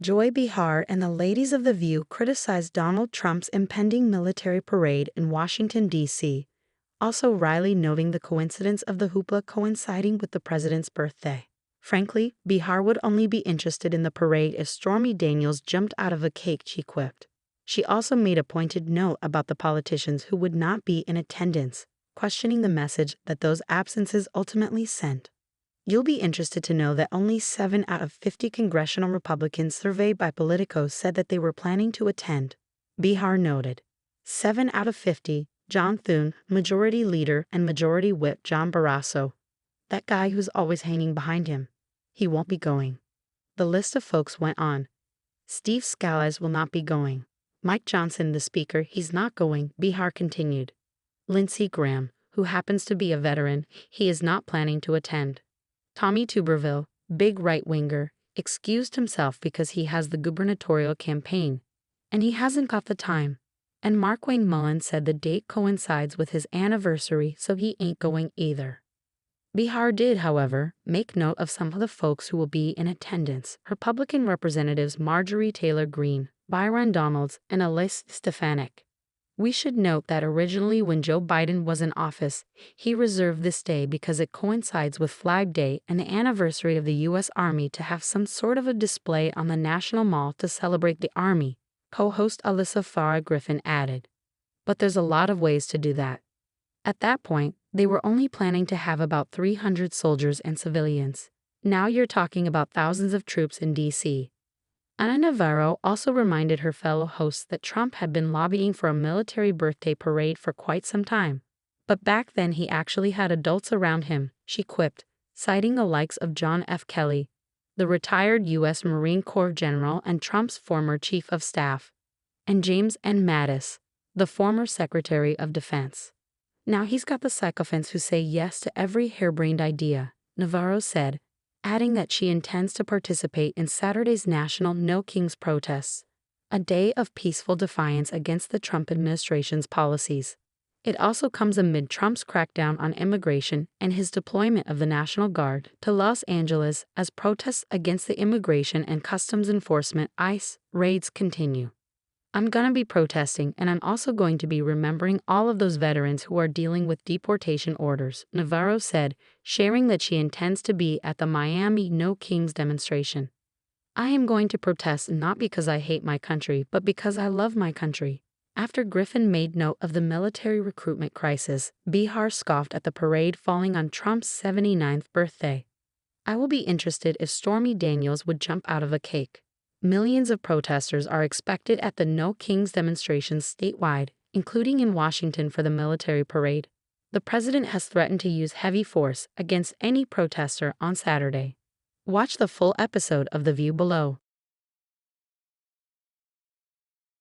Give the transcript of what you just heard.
Joy Behar and the ladies of The View criticized Donald Trump's impending military parade in Washington, D.C., also Riley noting the coincidence of the hoopla coinciding with the president's birthday. Frankly, Behar would only be interested in the parade if Stormy Daniels jumped out of a cake, she quipped. She also made a pointed note about the politicians who would not be in attendance, questioning the message that those absences ultimately sent. You'll be interested to know that only 7 out of 50 congressional Republicans surveyed by Politico said that they were planning to attend. Behar noted. 7 out of 50, John Thune, Majority Leader and Majority Whip John Barrasso. That guy who's always hanging behind him. He won't be going. The list of folks went on. Steve Scalise will not be going. Mike Johnson, the Speaker, he's not going, Behar continued. Lindsey Graham, who happens to be a veteran, he is not planning to attend. Tommy Tuberville, big right-winger, excused himself because he has the gubernatorial campaign, and he hasn't got the time. And Markwayne Mullin said the date coincides with his anniversary, so he ain't going either. Behar did, however, make note of some of the folks who will be in attendance: Republican Representatives Marjorie Taylor Greene, Byron Donalds, and Elise Stefanik. We should note that originally when Joe Biden was in office, he reserved this day because it coincides with Flag Day and the anniversary of the U.S. Army to have some sort of a display on the National Mall to celebrate the Army, co-host Alyssa Farah Griffin added. But there's a lot of ways to do that. At that point, they were only planning to have about 300 soldiers and civilians. Now you're talking about thousands of troops in D.C. Ana Navarro also reminded her fellow hosts that Trump had been lobbying for a military birthday parade for quite some time. But back then he actually had adults around him, she quipped, citing the likes of John F. Kelly, the retired U.S. Marine Corps general and Trump's former chief of staff, and James N. Mattis, the former Secretary of Defense. Now he's got the sycophants who say yes to every harebrained idea, Navarro said, adding that she intends to participate in Saturday's National No Kings protests, a day of peaceful defiance against the Trump administration's policies. It also comes amid Trump's crackdown on immigration and his deployment of the National Guard to Los Angeles as protests against the Immigration and Customs Enforcement (ICE) raids continue. I'm gonna be protesting, and I'm also going to be remembering all of those veterans who are dealing with deportation orders, Navarro said, sharing that she intends to be at the Miami No Kings demonstration. I am going to protest not because I hate my country, but because I love my country. After Griffin made note of the military recruitment crisis, Behar scoffed at the parade falling on Trump's 79th birthday. I will be interested if Stormy Daniels would jump out of a cake. Millions of protesters are expected at the No Kings demonstrations statewide, including in Washington for the military parade. The president has threatened to use heavy force against any protester on Saturday. Watch the full episode of The View below.